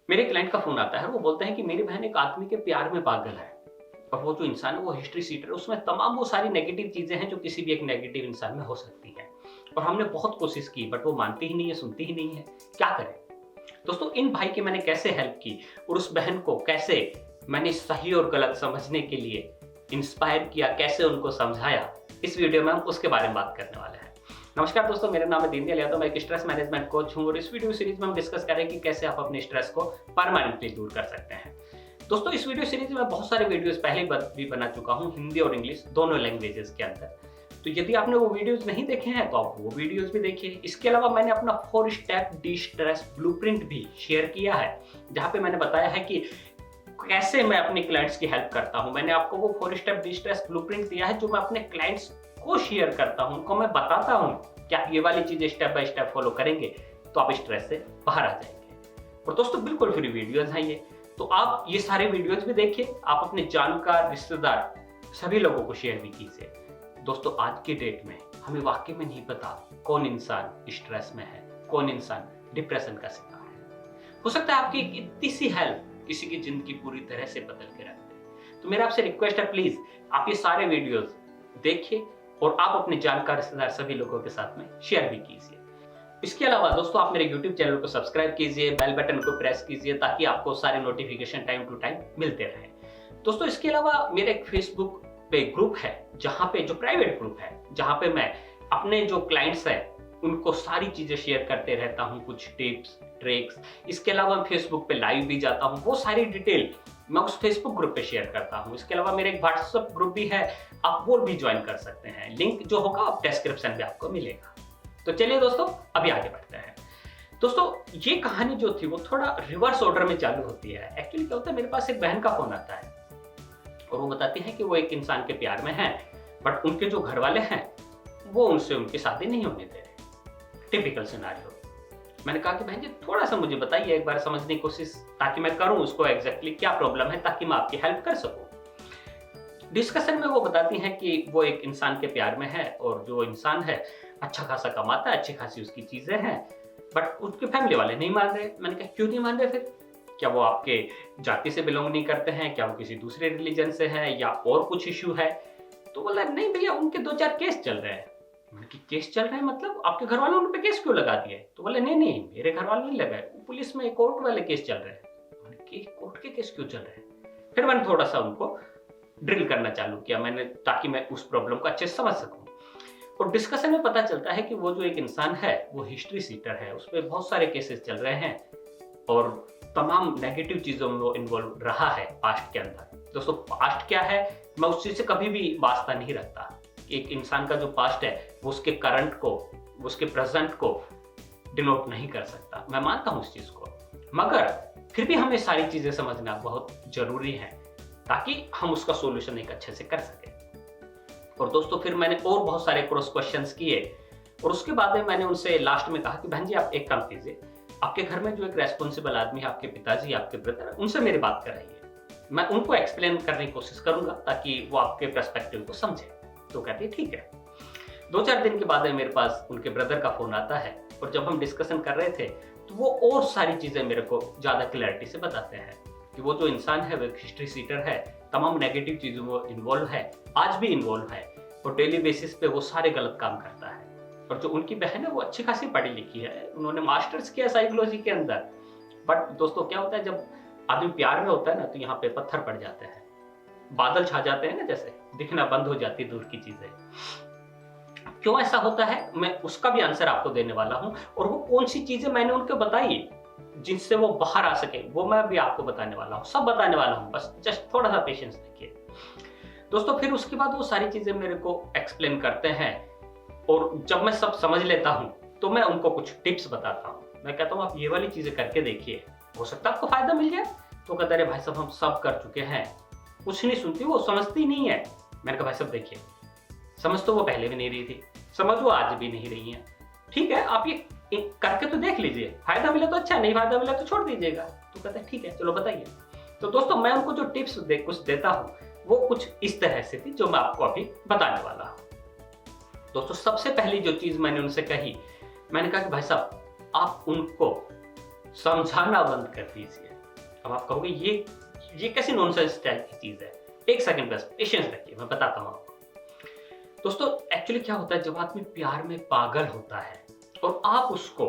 मेरे क्लाइंट का फ़ोन आता है, वो बोलते हैं कि मेरी बहन एक आदमी के प्यार में पागल है और वो जो इंसान है वो हिस्ट्री सीटर है, उसमें तमाम वो सारी नेगेटिव चीज़ें हैं जो किसी भी एक नेगेटिव इंसान में हो सकती हैं और हमने बहुत कोशिश की बट वो मानती ही नहीं है, सुनती ही नहीं है। क्या करें? दोस्तों, इन भाई की मैंने कैसे हेल्प की और उस बहन को कैसे मैंने सही और गलत समझने के लिए इंस्पायर किया, कैसे उनको समझाया, इस वीडियो में हम उसके बारे में बात करने वाले हैं। नमस्कार दोस्तों, मेरा नाम है दीनदयाल यादव, मैं एक स्ट्रेस मैनेजमेंट कोच हूँ और इस वीडियो सीरीज में हम डिस्कस करें कि कैसे आप अपने स्ट्रेस को परमानेंटली दूर कर सकते हैं। दोस्तों, इस वीडियो सीरीज में बहुत सारे वीडियोस पहले भी बना चुका हूँ, हिंदी और इंग्लिश दोनों लैंग्वेजेस के अंदर। तो यदि आपने वो वीडियोस नहीं देखे हैं तो आप वो वीडियोस भी देखिए। इसके अलावा मैंने अपना 4 स्टेप डी स्ट्रेस ब्लूप्रिंट भी शेयर किया है, जहाँ पे मैंने बताया है कि कैसे मैं अपने क्लाइंट्स की हेल्प करता हूँ। मैंने आपको वो 4 स्टेप डी स्ट्रेस ब्लूप्रिंट दिया है जो मैं अपने क्लाइंट्स को शेयर करता हूँ, उनको मैं बताता हूँ कि आप ये वाली चीजें स्टेप बाय स्टेप फॉलो करेंगे तो आप स्ट्रेस से बाहर आ जाएंगे। और दोस्तों, बिल्कुल फ्री वीडियोस हैं ये, तो आप ये सारे वीडियोस भी देखिए, आप अपने जानकार, रिश्तेदार सभी लोगों को शेयर भी कीजिए। दोस्तों, आज की डेट में हमें वाकई में नहीं पता कौन इंसान स्ट्रेस में है, कौन इंसान डिप्रेशन का शिकार है। हो सकता है आपकी एक इतनी सी हेल्प किसी की जिंदगी पूरी तरह से बदल के रख दे। तो मेरा आपसे रिक्वेस्ट है, प्लीज आप ये सारे वीडियोस देखिए और आप अपने जानकार, रिश्तेदार सभी लोगों के साथ में शेयर भी कीजिए। इसके अलावा दोस्तों, आप मेरे YouTube चैनल को सब्सक्राइब कीजिए, बेल बटन को प्रेस कीजिए ताकि आपको सारे नोटिफिकेशन टाइम टू टाइम मिलते रहे। दोस्तों, इसके अलावा मेरा एक फेसबुक पे ग्रुप है, जहां पे जो प्राइवेट ग्रुप है, जहां पे मैं अपने जो क्लाइंट्स हैं उनको सारी चीजें शेयर करते रहता हूं, कुछ टिप्स ट्रिक्स। इसके अलावा मैं फेसबुक पे लाइव भी जाता हूं, वो सारी डिटेल मैं उस फेसबुक ग्रुप पे शेयर करता हूं। इसके अलावा मेरा एक व्हाट्सएप ग्रुप भी है, आप वो भी ज्वाइन कर सकते हैं, लिंक जो होगा आप डिस्क्रिप्शन में आपको मिलेगा। तो चलिए दोस्तों, अभी आगे बढ़ते हैं। दोस्तों, ये कहानी जो थी वो थोड़ा रिवर्स ऑर्डर में चालू होती है। एक्चुअली क्या होता है, मेरे पास एक बहन का फोन आता है और वो बताती है कि वो एक इंसान के प्यार में है बट उनके जो घर वाले हैं वो उनसे उनकी शादी नहीं होने दे रहे। Typical scenario. मैंने कहा कि बहन जी, थोड़ा सा मुझे बताइए, एक बार समझने की कोशिश, ताकि मैं करूं उसको एग्जैक्टली क्या प्रॉब्लम है, ताकि मैं आपकी हेल्प कर सकूं। डिस्कशन में वो बताती हैं कि वो एक इंसान के प्यार में है और जो इंसान है अच्छा खासा कमाता है, अच्छी खासी उसकी चीजें हैं, बट उसके फैमिली वाले नहीं मान रहे। मैंने कहा, क्यों नहीं मान रहे फिर? क्या वो आपके जाति से बिलोंग नहीं करते हैं? क्या वो किसी दूसरे रिलीजन से है या और कुछ इश्यू है? तो बोला, नहीं भैया, उनके 2-4 केस चल रहे हैं। मैंने कहा, केस चल रहे हैं मतलब आपके घर वालों ने उन पे केस क्यों लगा दिए? तो बोले, नहीं नहीं, मेरे घर वालों ने लगाए, पुलिस में कोर्ट वाले केस चल रहे हैं। मैंने कहा, कोर्ट के केस क्यों चल रहे हैं? फिर मैंने थोड़ा सा उनको ड्रिल करना चालू किया, मैंने, ताकि मैं उस प्रॉब्लम को अच्छे से समझ सकूं। और डिस्कशन में पता चलता है कि वो जो एक इंसान है वो हिस्ट्री सीटर है, उस पर बहुत सारे केसेस चल रहे हैं और तमाम नेगेटिव चीजों में वो इन्वॉल्व रहा है पास्ट के अंदर। दोस्तों, पास्ट क्या है, मैं उस चीज से कभी भी वास्ता नहीं रखता। एक इंसान का जो पास्ट है वो उसके करंट को, उसके प्रेजेंट को डिनोट नहीं कर सकता। मैं मानता हूं इस चीज को, मगर फिर भी हमें सारी चीजें समझना बहुत जरूरी है ताकि हम उसका सोल्यूशन एक अच्छे से कर सके। और दोस्तों, फिर मैंने और बहुत सारे क्रॉस क्वेश्चंस किए और उसके बाद में मैंने उनसे लास्ट में कहा कि बहन जी, आप एक काम कीजिए, आपके घर में जो एक रेस्पॉन्सिबल आदमी है, आपके पिताजी, आपके ब्रदर, उनसे मेरी बात कराइए, मैं उनको एक्सप्लेन करने की कोशिश करूंगा ताकि वो आपके पर्सपेक्टिव को समझे। तो कहती है, ठीक है। 2-4 दिन के बाद मेरे पास उनके ब्रदर का फोन आता है और जब हम डिस्कशन कर रहे थे तो वो और सारी चीजें मेरे को ज्यादा क्लैरिटी से बताते हैं कि वो जो इंसान है वो एक हिस्ट्री सीटर है, तमाम नेगेटिव चीजों में इन्वॉल्व है, आज भी इन्वॉल्व है और डेली बेसिस पे वो सारे गलत काम करता है। और जो उनकी बहन है वो अच्छी खासी पढ़ी लिखी है, उन्होंने मास्टर्स किया साइकोलॉजी के अंदर। बट दोस्तों, क्या होता है, जब आदमी प्यार में होता है ना तो यहाँ पे पत्थर पड़ जाते हैं, बादल छा जाते हैं ना, जैसे दिखना बंद हो जाती है दूर की चीजें। क्यों ऐसा होता है, मैं उसका भी आंसर आपको देने वाला हूं और वो कौन सी चीजें मैंने उनको बताई जिनसे वो बाहर आ सके, वो मैं भी आपको बताने वाला हूं, सब बताने वाला हूं, बस जस्ट थोड़ा सा पेशेंस रखिए। दोस्तों, फिर उसके बाद वो सारी चीजें मेरे को एक्सप्लेन करते हैं और जब मैं सब समझ लेता हूं तो मैं उनको कुछ टिप्स बताता हूं। मैं कहता हूं, आप ये वाली चीजें करके देखिए, हो सकता है आपको फायदा मिल जाए। तो कहता है, भाई साहब, हम सब कर चुके हैं, कुछ नहीं सुनती, वो समझती नहीं है। मैंने कहा, भाई साहब देखिए, समझ तो वो पहले भी नहीं रही थी, समझ वो आज भी नहीं रही है, ठीक है, आप ये करके तो देख लीजिए, फायदा मिला तो अच्छा, नहीं फायदा मिला तो छोड़ दीजिएगा। तो कहता है, ठीक है, चलो बताइए। तो दोस्तों, मैं उनको जो टिप्स कुछ देता हूँ वो कुछ इस तरह से थी जो मैं आपको अभी बताने वाला हूँ। दोस्तों, सबसे पहली जो चीज मैंने उनसे कही, मैंने कहा कि भाई साहब, आप उनको समझाना बंद कर दीजिए। अब आप कहोगे ये कैसी नॉनसेंस टाइप की चीज है। एक सेकंड बस पेशेंस रखिए, मैं बताता हूँ आपको। दोस्तों एक्चुअली क्या होता है, जब आदमी प्यार में पागल होता है और आप उसको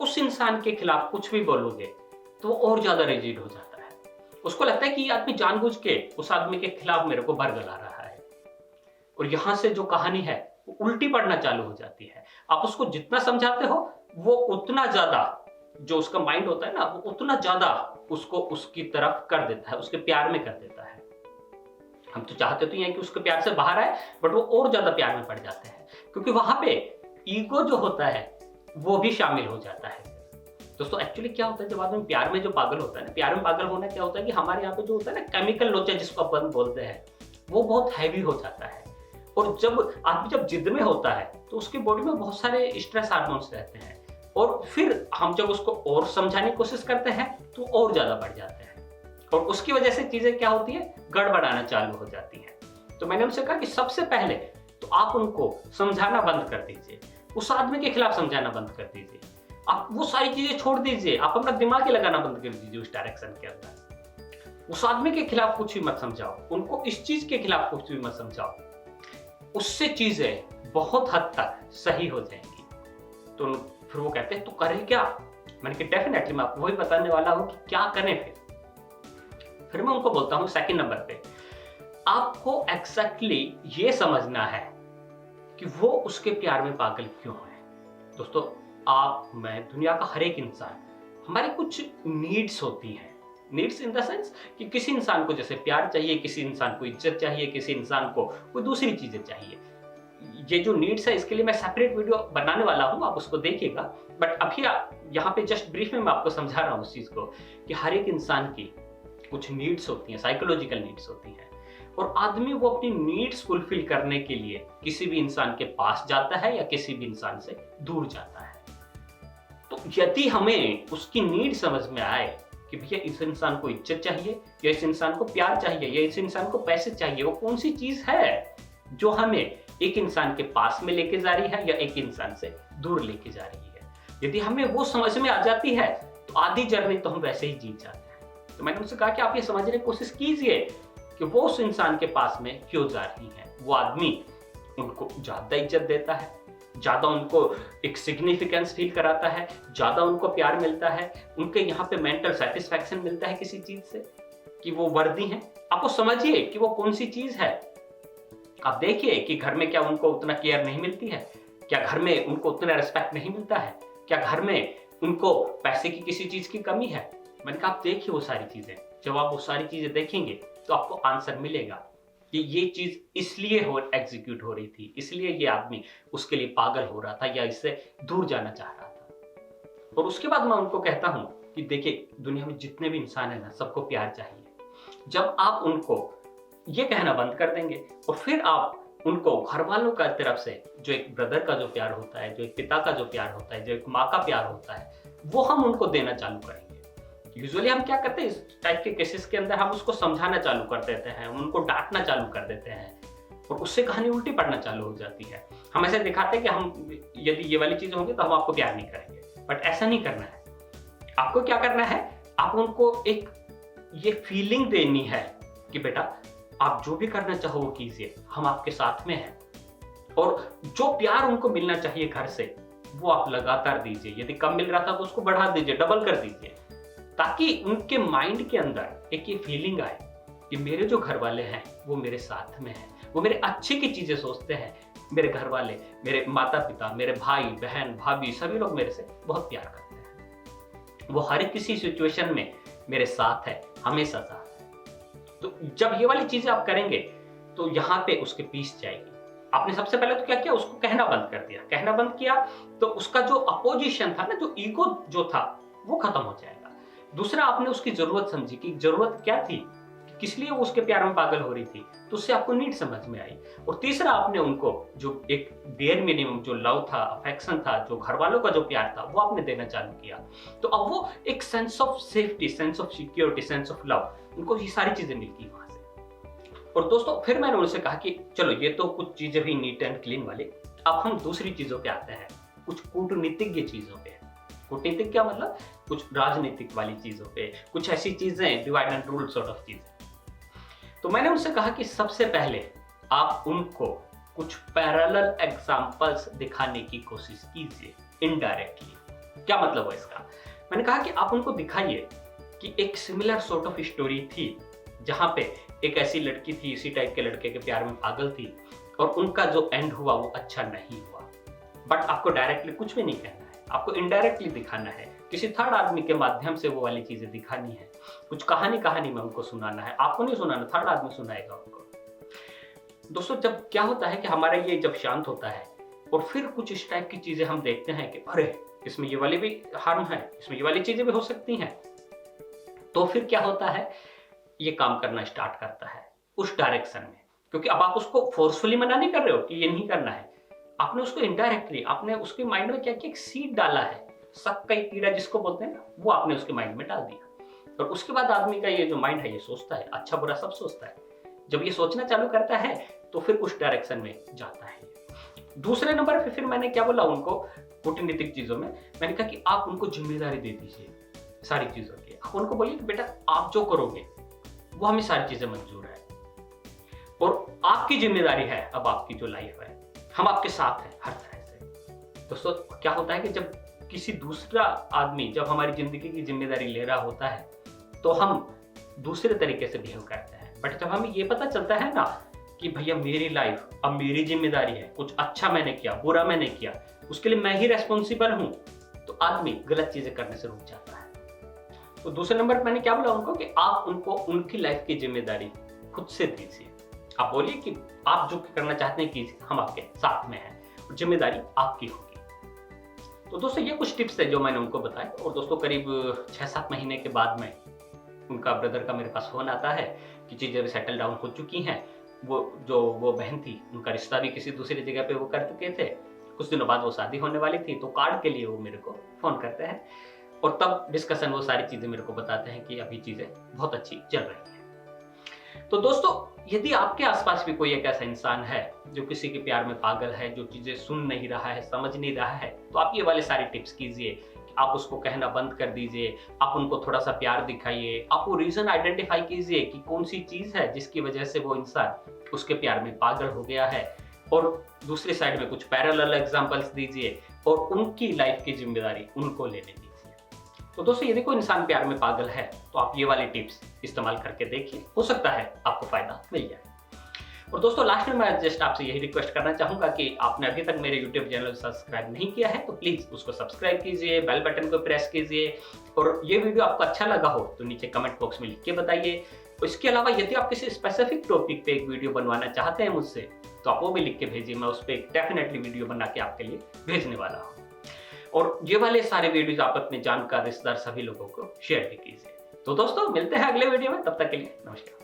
उस इंसान के खिलाफ कुछ भी बोलोगे तो वो और ज्यादा रिजिड हो जाता है। उसको लगता है कि ये आदमी जानबूझ के उस आदमी के खिलाफ मेरे को बरगला रहा है, और यहां से जो कहानी है वो उल्टी पड़ना चालू हो जाती है। आप उसको जितना समझाते हो वो उतना ज्यादा, जो उसका माइंड होता है ना, वो उतना ज्यादा उसको उसकी तरफ कर देता है, उसके प्यार में कर देता है। हम तो चाहते तो ये हैं कि उसके प्यार से बाहर आए, बट वो और ज्यादा प्यार में पड़ जाते हैं, क्योंकि वहां पे ईगो जो होता है वो भी शामिल हो जाता है। दोस्तों एक्चुअली क्या होता है, जब आदमी प्यार में जो पागल होता है ना, प्यार में पागल होना क्या होता है कि हमारे यहाँ पे जो होता है ना केमिकल लोचा जिसको अपन बोलते हैं, वो बहुत हैवी हो जाता है। और जब आदमी जब जिद में होता है तो उसकी बॉडी में बहुत सारे स्ट्रेस हार्मोन्स रहते हैं, और फिर हम जब उसको और समझाने की कोशिश करते हैं तो और ज्यादा बढ़ जाते हैं, और उसकी वजह से चीजें क्या होती है, गड़बड़ाना चालू हो जाती है। तो मैंने उनसे कहा कि सबसे पहले तो आप उनको समझाना बंद कर दीजिए, उस आदमी के खिलाफ समझाना बंद कर दीजिए, आप वो सारी चीजें छोड़ दीजिए, आप अपना दिमाग ही लगाना बंद कर दीजिए उस डायरेक्शन के अंदर। उस आदमी के खिलाफ कुछ भी मत समझाओ, उनको इस चीज के खिलाफ कुछ भी मत समझाओ, उससे चीजें बहुत हद तक सही हो जाएंगी। तो फिर वो कहते हैं तो करें क्या? मैंने कहा डेफिनेटली मैं आपको वही बताने वाला हूं कि क्या करें। फिर मैं उनको बोलता हूं सेकंड नंबर पे आपको एग्जैक्टली ये समझना है कि वो उसके प्यार में पागल क्यों है। दोस्तों आप, मैं, दुनिया का हर एक इंसान, हमारी कुछ नीड्स होती हैं। नीड्स इन द सेंस कि किसी इंसान को जैसे प्यार चाहिए, किसी इंसान को इज्जत चाहिए, किसी इंसान को कोई दूसरी चीजें चाहिए। ये जो नीड्स है इसके लिए मैं सेपरेट वीडियो बनाने वाला हूं, आप उसको देखिएगा। बट अभी यहाँ पे जस्ट ब्रीफ में मैं आपको समझा रहा हूं उस चीज को कि हर एक इंसान की कुछ नीड्स होती हैं, साइकोलॉजिकल नीड्स होती हैं, और आदमी वो अपनी नीड्स फुलफिल करने के लिए किसी भी इंसान के पास जाता है या किसी भी इंसान से दूर जाता है। तो यदि हमें उसकी नीड समझ में आए कि भैया इस इंसान को इज्जत चाहिए, या इस इंसान को प्यार चाहिए, या इस इंसान को पैसे चाहिए, वो कौन सी चीज है जो हमें एक इंसान के पास में लेके जा रही है या एक इंसान से दूर लेके जा रही है, यदि हमें वो समझ में आ जाती है तो आधी जर्नी तो हम वैसे ही जीत जाते हैं। तो मैंने उनसे कहा कि आप ये समझने की कोशिश कीजिए कि वो उस इंसान के पास में क्यों जा रही है। वो आदमी उनको ज्यादा इज्जत देता है, ज्यादा उनको एक सिग्निफिकेंस फील कराता है, ज्यादा उनको प्यार मिलता है, उनके यहाँ पे मेंटल सेटिस्फैक्शन मिलता है किसी चीज से कि वो वर्दी हैं। आप वो समझिए कि वो कौन सी चीज है। आप देखिए कि घर में क्या उनको उतना केयर नहीं मिलती है, क्या घर में उनको उतना रिस्पेक्ट नहीं मिलता है, क्या घर में उनको पैसे की किसी चीज की कमी है। मैंने कहा आप देखिए वो सारी चीजें, जब आप वो सारी चीजें देखेंगे तो आपको आंसर मिलेगा कि ये चीज इसलिए एग्जीक्यूट हो रही थी, इसलिए ये आदमी उसके लिए पागल हो रहा था या इससे दूर जाना चाह रहा था। और उसके बाद मैं उनको कहता हूं कि देखिए दुनिया में जितने भी इंसान है ना, सबको प्यार चाहिए। जब आप उनको ये कहना बंद कर देंगे और फिर आप उनको घर वालों का तरफ से जो एक ब्रदर का जो प्यार होता है, जो एक पिता का जो प्यार होता है, जो एक माँ का प्यार होता है, वो हम उनको देना चालू करेंगे। यूजुअली हम क्या करते हैं इस टाइप के केसेस के अंदर, हम उसको समझाना चालू कर देते हैं, हम उनको डांटना चालू कर देते हैं, और उससे कहानी उल्टी पड़ना चालू हो जाती है। हम ऐसे दिखाते हैं कि हम यदि ये वाली चीजें होंगी तो हम आपको प्यार नहीं करेंगे, बट ऐसा नहीं करना है। आपको क्या करना है, आप उनको एक ये फीलिंग देनी है कि बेटा आप जो भी करना चाहो वो कीजिए, हम आपके साथ में हैं। और जो प्यार उनको मिलना चाहिए घर से वो आप लगातार दीजिए। यदि कम मिल रहा था तो उसको बढ़ा दीजिए, डबल कर दीजिए, ताकि उनके माइंड के अंदर एक ये फीलिंग आए कि मेरे जो घर वाले हैं वो मेरे साथ में हैं, वो मेरे अच्छे की चीजें सोचते हैं। मेरे घर वाले, मेरे माता पिता, मेरे भाई बहन भाभी, सभी लोग मेरे से बहुत प्यार करते हैं, वो हर किसी सिचुएशन में मेरे साथ है, हमेशा साथ है। तो जब ये वाली चीजें आप करेंगे तो यहाँ पे उसके पीस जाएगी। आपने सबसे पहले तो क्या किया, उसको कहना बंद कर दिया। कहना बंद किया तो उसका जो अपोजिशन था ना, जो ईगो जो था वो खत्म हो जाएगा। दूसरा, आपने उसकी जरूरत समझी कि जरूरत क्या थी, कि किस लिए वो उसके प्यार में पागल हो रही थी, तो उससे आपको नीड समझ में आई। और तीसरा, आपने उनको जो एक बेयर मिनिमम जो लव था, अफेक्शन था, जो घर वालों का जो प्यार था, वो आपने देना चालू किया। तो अब वो एक sense of safety, sense of security, sense of love, उनको ये सारी चीजें मिलती वहां से। और दोस्तों फिर मैंने उनसे कहा कि चलो ये तो कुछ चीजें हुई नीट एंड क्लीन वाली, अब हम दूसरी चीजों पे आते हैं, कुछ कूटनीतिज्ञ चीजों पे। कूटनीतिक क्या मतलब, कुछ राजनीतिक वाली चीजों पे, कुछ ऐसी चीजें, divide and rule sort of चीजें। तो मैंने उनसे कहा कि सबसे पहले आप उनको कुछ पैरेलल एग्जांपल्स दिखाने की कोशिश कीजिए इनडायरेक्टली। क्या मतलब है इसका? मैंने कहा कि आप उनको दिखाइए कि एक सिमिलर सॉर्ट ऑफ स्टोरी थी जहां पे एक ऐसी लड़की थी, इसी टाइप के लड़के के प्यार में पागल थी, और उनका जो एंड हुआ वो अच्छा नहीं हुआ। बट आपको डायरेक्टली कुछ भी नहीं कहना है, आपको इनडायरेक्टली दिखाना है, किसी थर्ड आदमी के माध्यम से वो वाली चीजें दिखानी है, कुछ कहानी में उनको सुनाना है। आपको नहीं सुनाना, थर्ड आदमी सुनाएगा उनको। दोस्तों, जब क्या होता है कि हमारा ये जब शांत होता है और फिर कुछ इस टाइप की चीजें हम देखते हैं कि अरे इसमें ये वाली भी हार्म है, इसमें ये वाली चीजें भी हो सकती हैं, तो फिर क्या होता है, ये काम करना स्टार्ट करता है उस डायरेक्शन में। क्योंकि अब आप उसको फोर्सफुली मना नहीं कर रहे हो कि ये नहीं करना है, आपने उसको इनडायरेक्टली, आपने उसके माइंड में क्या किया, एक सीड डाला है, शक का कीड़ा जिसको बोलते हैं ना, वो आपने उसके माइंड में डाल दिया। और उसके बाद आदमी का ये जो माइंड है ये सोचता है, अच्छा बुरा सब सोचता है। जब ये सोचना चालू करता है तो फिर उस डायरेक्शन में जाता है। दूसरे नंबर पे फिर मैंने क्या बोला उनको, कूटनीतिक चीजों में मैंने कहा कि आप उनको जिम्मेदारी दे दीजिए सारी चीजों की। आप उनको बोलिए कि बेटा आप जो करोगे वो हमें सारी चीजें मंजूर है, और आपकी जिम्मेदारी है, अब आपकी जो लाइफ है हम आपके साथ हैं हर तरह से। दोस्तों, क्या होता है कि जब किसी दूसरा आदमी जब हमारी जिंदगी की जिम्मेदारी ले रहा होता है तो हम दूसरे तरीके से बिहेव करते हैं। बट जब हमें ये पता चलता है ना कि भैया मेरी लाइफ अब मेरी जिम्मेदारी है, कुछ अच्छा मैंने किया, बुरा मैंने किया, उसके लिए मैं ही रेस्पॉन्सिबल हूं, तो आदमी गलत चीजें करने से रुक जाता है। तो दूसरे नंबर पर मैंने क्या बोला उनको कि आप उनको उनकी लाइफ की जिम्मेदारी खुद से दीजिए। आप बोलिए कि आप जो करना चाहते हैं कीजिए, हम आपके साथ में हैं, और जिम्मेदारी आपकी होगी। तो दोस्तों, ये कुछ टिप्स है जो मैंने उनको बताए। और दोस्तों, करीब 6-7 महीने के बाद में उनका ब्रदर का मेरे पास फोन आता है कि चीजें भी सेटल डाउन हो चुकी हैं। वो बहन थी, उनका रिश्ता भी किसी दूसरी जगह पे वो कर चुके थे, कुछ दिनों बाद वो शादी होने वाली थी, तो कार्ड के लिए वो मेरे को फोन करते हैं, और तब डिस्कशन वो सारी चीजें मेरे को बताते हैं कि अभी चीजें बहुत अच्छी चल रही हैं। तो दोस्तों, यदि आपके आसपास भी कोई एक ऐसा इंसान है जो किसी के प्यार में पागल है, जो चीजें सुन नहीं रहा है, समझ नहीं रहा है, तो आप ये वाले सारे टिप्स कीजिए। आप उसको कहना बंद कर दीजिए, आप उनको थोड़ा सा प्यार दिखाइए, आप वो रीजन आइडेंटिफाई कीजिए कि कौन सी चीज है जिसकी वजह से वो इंसान उसके प्यार में पागल हो गया है, और दूसरी साइड में कुछ पैरेलल एग्जांपल्स दीजिए और उनकी लाइफ की जिम्मेदारी उनको लेने दीजिए। तो दोस्तों, यदि कोई इंसान प्यार में पागल है तो आप ये वाली टिप्स इस्तेमाल करके देखिए, हो सकता है आपको फायदा मिल जाए। और दोस्तों, लास्ट में मैं जस्ट आपसे यही रिक्वेस्ट करना चाहूंगा कि आपने अभी तक मेरे YouTube चैनल सब्सक्राइब नहीं किया है तो प्लीज उसको सब्सक्राइब कीजिए, बेल बटन को प्रेस कीजिए, और ये वीडियो आपको अच्छा लगा हो तो नीचे कमेंट बॉक्स में लिख के बताइए। और इसके अलावा यदि आप किसी स्पेसिफिक टॉपिक पे एक वीडियो बनवाना चाहते हैं मुझसे, तो आप वो भी लिख के भेजिए, मैं उस पर डेफिनेटली वीडियो बना के आपके लिए भेजने वाला हूँ। और ये वाले सारे वीडियोज आप अपने जानकार, रिश्तेदार, सभी लोगों को शेयर भी कीजिए। तो दोस्तों, मिलते हैं अगले वीडियो में, तब तक के लिए नमस्कार।